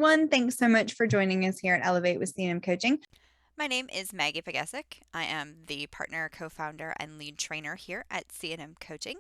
everyone. Thanks so much for joining us here at Elevate with C&M Coaching. My name is Maggie Pagesic. I am the partner, co-founder, and lead trainer here at C&M Coaching.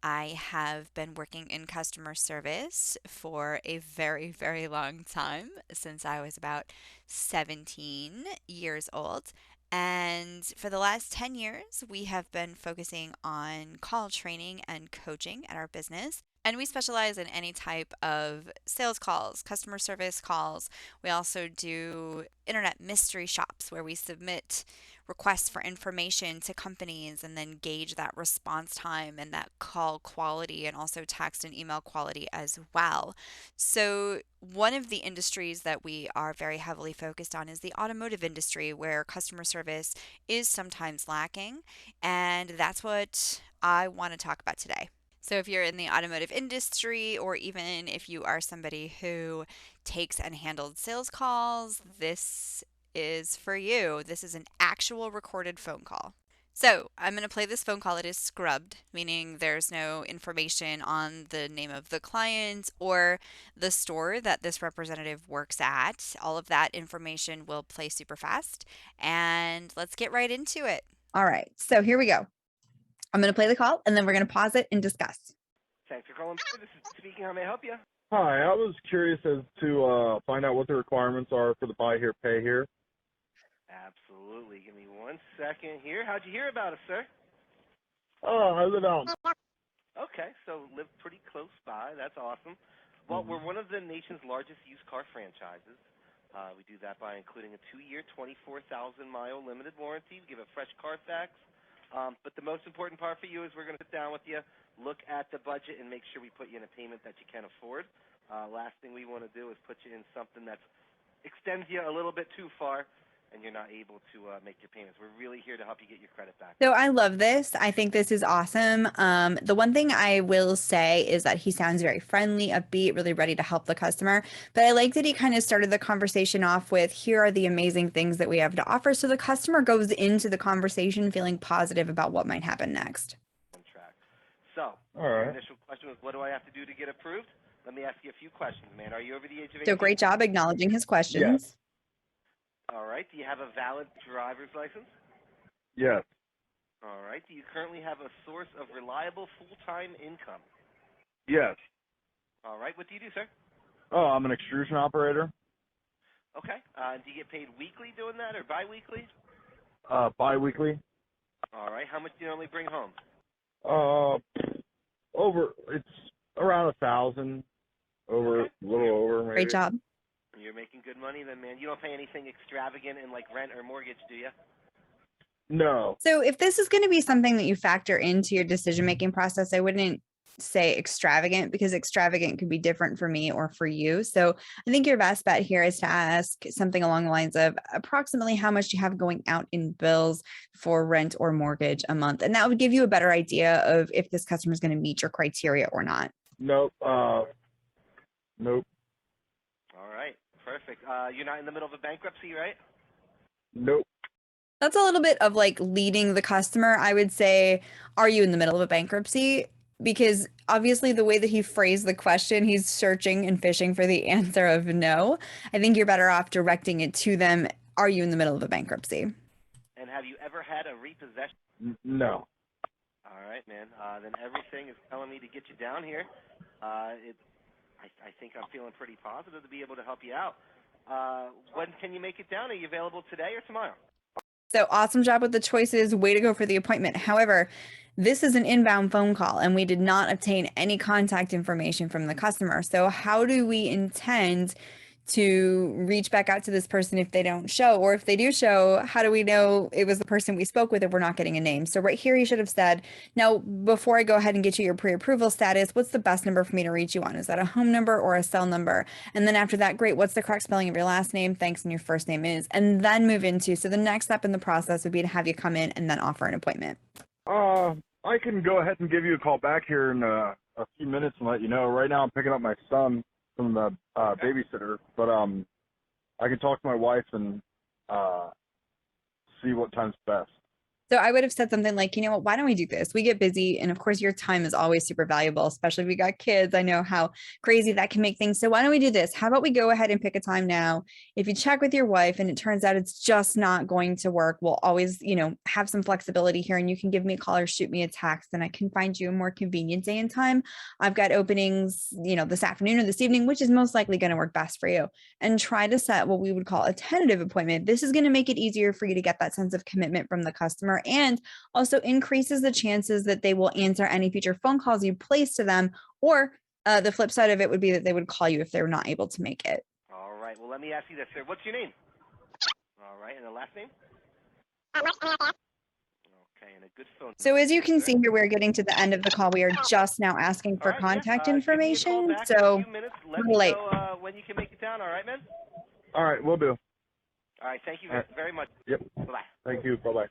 I have been working in customer service for a very, very long time, since I was about 17 years old. And for the last 10 years, we have been focusing on call training and coaching at our business. And we specialize in any type of sales calls, customer service calls. We also do internet mystery shops where we submit requests for information to companies and then gauge that response time and that call quality and also text and email quality as well. So, one of the industries that we are very heavily focused on is the automotive industry, where customer service is sometimes lacking. And that's what I want to talk about today. So, if you're in the automotive industry, or even if you are somebody who takes and handles sales calls, this is for you. This is an actual recorded phone call. So, I'm going to play this phone call. It is scrubbed, meaning there's no information on the name of the client or the store that this representative works at. All of that information will play super fast. And let's get right into it. All right, so here we go. I'm going to play the call, and then we're going to pause it and discuss. Thanks for calling. This is speaking. How may I help you? Hi, I was curious as to find out what the requirements are for the buy here, pay here. Absolutely. Give me 1 second here. How'd you hear about us, sir? Oh, I live out. Okay, so live pretty close by. That's awesome. Well, we're one of the nation's largest used car franchises. We do that by including a 2-year, 24,000-mile limited warranty. We give a fresh Carfax. But the most important part for you is we're going to sit down with you, look at the budget, and make sure we put you in a payment that you can afford. Last thing we want to do is put you in something that extends you a little bit too far, and you're not able to make your payments. We're really here to help you get your credit back. So I love this. I think this is awesome. The one thing I will say is that he sounds very friendly, upbeat, really ready to help the customer. But I like that he kind of started the conversation off with, here are the amazing things that we have to offer. So the customer goes into the conversation feeling positive about what might happen next. On track. So, All right. your initial question was, what do I have to do to get approved? Let me ask you a few questions, man. Are you over the age of 18? So great job acknowledging his questions. Yes. All right. Do you have a valid driver's license? Yes. All right. Do you currently have a source of reliable full-time income? Yes. All right. What do you do, sir? Oh, I'm an extrusion operator. Okay. Do you get paid weekly doing that or biweekly? Biweekly. All right. How much do you normally bring home? It's around 1,000. Over, Okay. a little over, maybe. Great job. You're making good money then, man. You don't pay anything extravagant in like rent or mortgage, do you? No. So if this is going to be something that you factor into your decision-making process, I wouldn't say extravagant, because extravagant could be different for me or for you. So I think your best bet here is to ask something along the lines of approximately how much you have going out in bills for rent or mortgage a month. And that would give you a better idea of if this customer is going to meet your criteria or not. Nope. Nope. All right. Perfect. You're not in the middle of a bankruptcy, right? Nope. That's a little bit of like leading the customer. I would say, are you in the middle of a bankruptcy? Because obviously, the way that he phrased the question, he's searching and fishing for the answer of no. I think you're better off directing it to them. Are you in the middle of a bankruptcy? And have you ever had a repossession? No. All right, man. Then everything is telling me to get you down here. I think I'm feeling pretty positive to be able to help you out. When can you make it down? Are you available today or tomorrow? So awesome job with the choices. Way to go for the appointment. However, this is an inbound phone call and we did not obtain any contact information from the customer. So how do we intend to reach back out to this person if they don't show? Or if they do show, how do we know it was the person we spoke with if we're not getting a name? So right here, you should have said, now, before I go ahead and get you your pre-approval status, what's the best number for me to reach you on? Is that a home number or a cell number? And then after that, great, what's the correct spelling of your last name? Thanks, and your first name is. And then move into, so the next step in the process would be to have you come in and then offer an appointment. I can go ahead and give you a call back here in a few minutes and let you know. Right now, I'm picking up my son from the babysitter, but I can talk to my wife and see what time's best. So I would have said something like, you know what, why don't we do this? We get busy. And of course, your time is always super valuable, especially if we got kids. I know how crazy that can make things. So why don't we do this? How about we go ahead and pick a time now? If you check with your wife and it turns out it's just not going to work, we'll always, have some flexibility here and you can give me a call or shoot me a text and I can find you a more convenient day and time. I've got openings, this afternoon or this evening, which is most likely going to work best for you. And try to set what we would call a tentative appointment. This is going to make it easier for you to get that sense of commitment from the customer and also increases the chances that they will answer any future phone calls you place to them. Or the flip side of it would be that they would call you if they're not able to make it. All right. Well, let me ask you this, sir. What's your name? All right. And the last name? Okay. And a good phone number. So as you can see here, we're getting to the end of the call. We are just now asking for contact information. So let me know when you can make it down. All right, man? All right, we'll do. All right. Thank you very much. Yep. Bye-bye. Thank you. Bye-bye.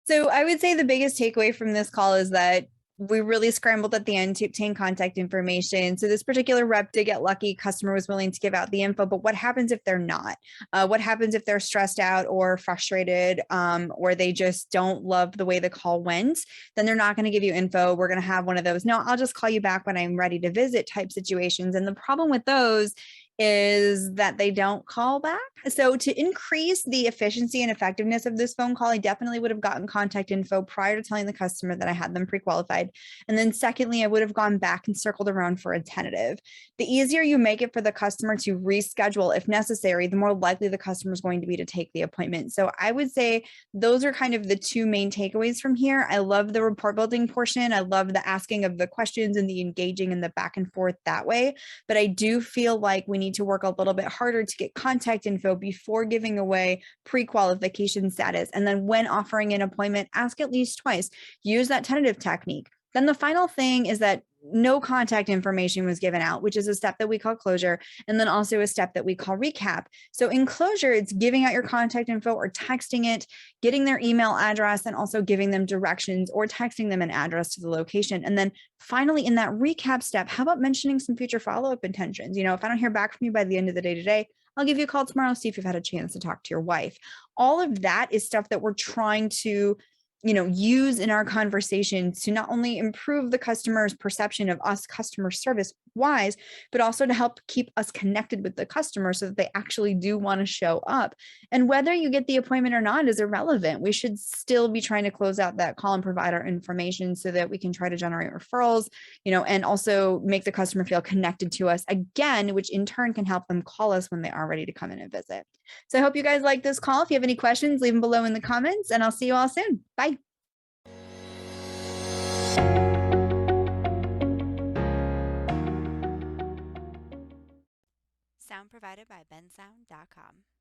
So I would say the biggest takeaway from this call is that we really scrambled at the end to obtain contact information. So this particular rep did get lucky. Customer was willing to give out the info, but what happens if they're not? What happens if they're stressed out or frustrated, or they just don't love the way the call went? Then they're not going to give you info. We're going to have one of those, no, I'll just call you back when I'm ready to visit type situations. And the problem with those is that they don't call back. So to increase the efficiency and effectiveness of this phone call, I definitely would have gotten contact info prior to telling the customer that I had them pre-qualified. And then secondly, I would have gone back and circled around for a tentative. The easier you make it for the customer to reschedule if necessary, the more likely the customer is going to be to take the appointment. So I would say those are kind of the two main takeaways from here. I love the rapport building portion. I love the asking of the questions and the engaging and the back and forth that way. But I do feel like we need to work a little bit harder to get contact info before giving away pre-qualification status. And then when offering an appointment, ask at least twice. Use that tentative technique. Then the final thing is that no contact information was given out, which is a step that we call closure, and then also a step that we call recap. So in closure, it's giving out your contact info or texting it, getting their email address, and also giving them directions or texting them an address to the location. And then finally, in that recap step, how about mentioning some future follow-up intentions? If I don't hear back from you by the end of the day today, I'll give you a call tomorrow, see if you've had a chance to talk to your wife. All of that is stuff that we're trying to use in our conversations to not only improve the customer's perception of us customer service wise, but also to help keep us connected with the customer so that they actually do want to show up. And whether you get the appointment or not is irrelevant. We should still be trying to close out that call and provide our information so that we can try to generate referrals, and also make the customer feel connected to us again, which in turn can help them call us when they are ready to come in and visit. So I hope you guys like this call. If you have any questions, leave them below in the comments and I'll see you all soon. Bye. Sound provided by bensound.com.